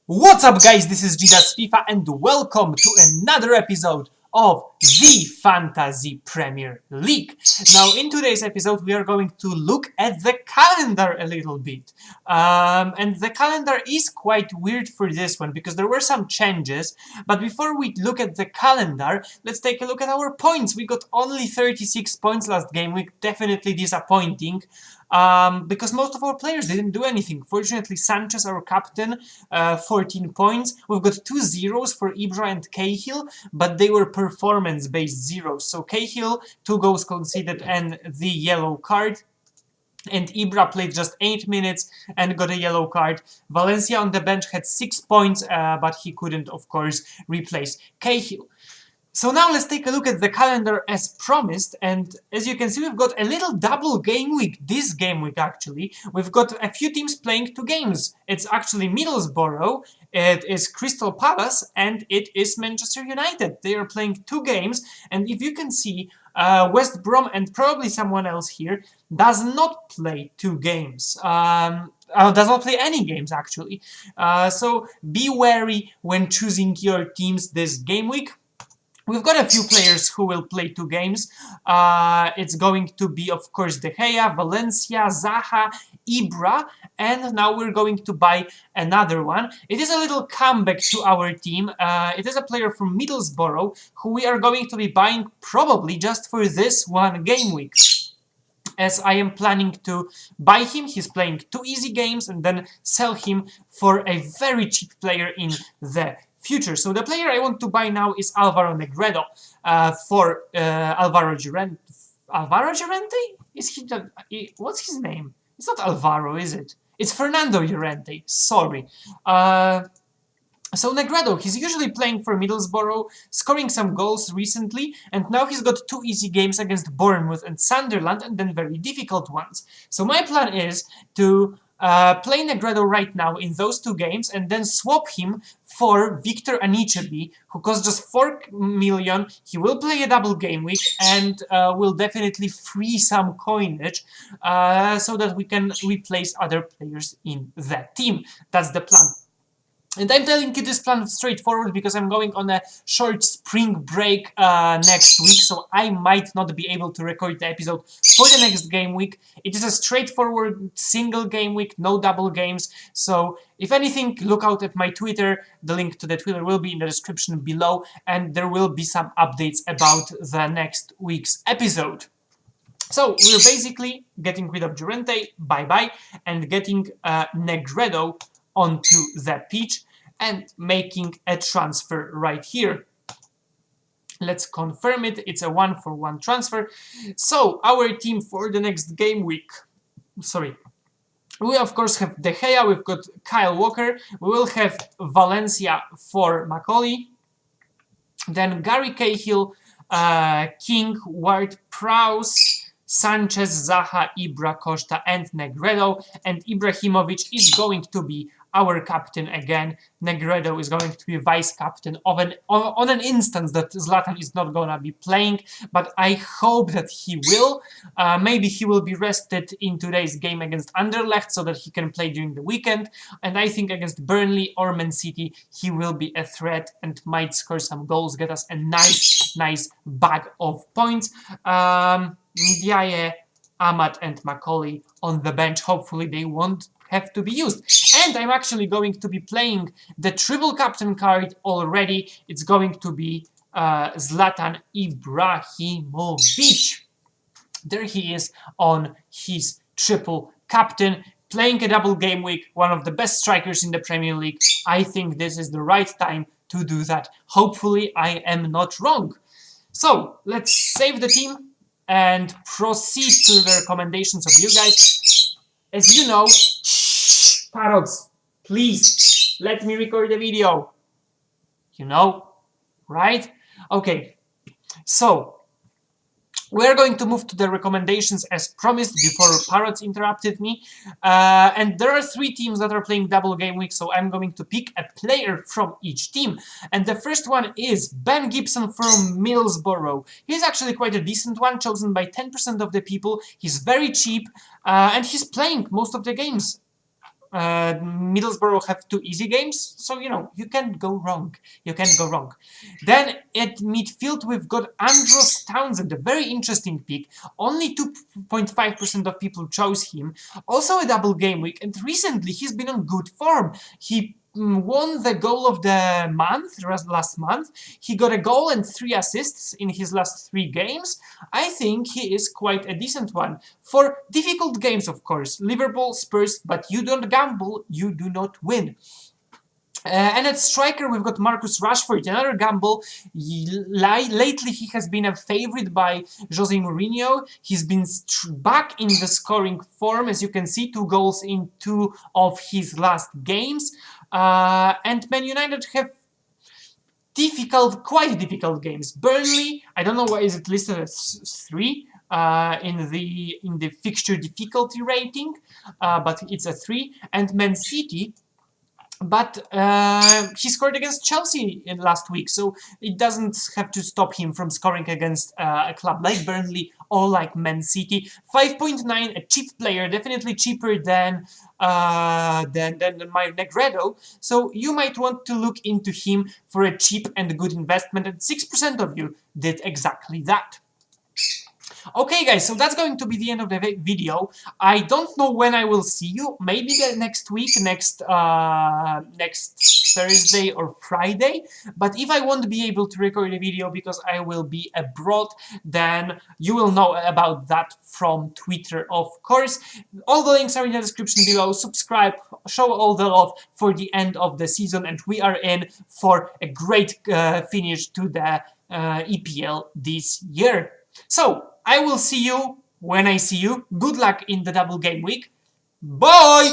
What's up guys, this is Gidas FIFA and welcome to another episode of the Fantasy Premier League. Now in today's episode we are going to look at the calendar a little bit. And the calendar is quite weird for this one because there were some changes. But before we look at the calendar, let's take a look at our points. We got only 36 points last game week, definitely disappointing. Because most of our players didn't do anything. Fortunately, Sanchez, our captain, 14 points. We've got 2 zeros for Ibra and Cahill, but they were performance-based zeros. So Cahill, 2 goals conceded and the yellow card. And Ibra played just 8 minutes and got a yellow card. Valencia on the bench had 6 points, but he couldn't, of course, replace Cahill. So now let's take a look at the calendar as promised, and as you can see we've got a little double game week, this game week actually. We've got a few teams playing 2 games. It's actually Middlesbrough, it is Crystal Palace, and it is Manchester United. They are playing 2 games, and if you can see, West Brom and probably someone else here does not play 2 games. Does not play any games actually. So be wary when choosing your teams this game week. We've got a few players who will play 2 games. It's going to be, of course, De Gea, Valencia, Zaha, Ibra, and now we're going to buy another one. It is a little comeback to our team. It is a player from Middlesbrough who we are going to be buying probably just for this one game week. As I am planning to buy him, he's playing 2 easy games and then sell him for a very cheap player in the future. So the player I want to buy now is Alvaro Negredo for Alvaro Llorente. Alvaro Llorente? Is he? What's his name? It's not Alvaro, is it? It's Fernando Llorente. Sorry. So Negredo, he's usually playing for Middlesbrough, scoring some goals recently, and now he's got 2 easy games against Bournemouth and Sunderland, and then very difficult ones. So my plan is to play Negredo right now in those 2 games and then swap him for Victor Anichebe, who costs just 4 million. He will play a double game week and will definitely free some coinage so that we can replace other players in that team. That's the plan. And I'm telling you this plan straightforward because I'm going on a short spring break next week, so I might not be able to record the episode for the next game week. It is a straightforward single game week, no double games, so if anything, look out at my Twitter. The link to the Twitter will be in the description below, and there will be some updates about the next week's episode. So we're basically getting rid of Llorente, bye-bye, and getting Negredo onto the pitch and making a transfer right here. Let's confirm it. It's a 1-for-1 transfer. So our team for the next game week, we of course have De Gea, we've got Kyle Walker, we will have Valencia for Macaulay, then Gary Cahill, King, Ward-Prowse, Sanchez, Zaha, Ibra, Costa, and Negredo, and Ibrahimovic is going to be our captain again. Negredo is going to be vice captain on an instance that Zlatan is not gonna be playing, but I hope that he will. Maybe he will be rested in today's game against Anderlecht so that he can play during the weekend, and I think against Burnley or Man City he will be a threat and might score some goals, get us a nice bag of points. Ndiaye, Ahmad and Macaulay on the bench. Hopefully they won't have to be used. And I'm actually going to be playing the triple captain card already. It's going to be Zlatan Ibrahimovic. There he is on his triple captain, playing a double game week, one of the best strikers in the Premier League. I think this is the right time to do that. Hopefully I am not wrong. So let's save the team and proceed to the recommendations of you guys. As you know, shh, parrots, please let me record the video. You know, right? Okay, so we're going to move to the recommendations as promised before parrots interrupted me. And there are 3 teams that are playing double game week, so I'm going to pick a player from each team. And the first one is Ben Gibson from Middlesbrough. He's actually quite a decent one, chosen by 10% of the people. He's very cheap, and he's playing most of the games. Middlesbrough have 2 easy games, so you know you can't go wrong. You can't go wrong. Then at midfield we've got Andros Townsend, a very interesting pick. Only 2.5% of people chose him. Also a double game week, and recently he's been on good form. He won the goal of the month last month. He got a goal and 3 assists in his last 3 games. I think he is quite a decent one. For difficult games, of course. Liverpool, Spurs, but you don't gamble, you do not win. And at striker, we've got Marcus Rashford, another gamble. Lately, he has been a favorite by Jose Mourinho. He's been back in the scoring form, as you can see, 2 goals in 2 of his last games. And Man United have quite difficult games. Burnley, I don't know why is it listed as 3 in the fixture difficulty rating, but it's a 3. And Man City, but he scored against Chelsea last week, so it doesn't have to stop him from scoring against a club like Burnley or like Man City. 5.9, a cheap player, definitely cheaper than my Negredo, so you might want to look into him for a cheap and good investment, and 6% of you did exactly that. Okay guys, so that's going to be the end of the video. I don't know when I will see you, maybe the next week, next Thursday or Friday, but if I won't be able to record a video because I will be abroad, then you will know about that from Twitter, of course. All the links are in the description below. Subscribe, show all the love for the end of the season, and we are in for a great finish to the EPL this year. So, I will see you when I see you. Good luck in the double game week. Bye!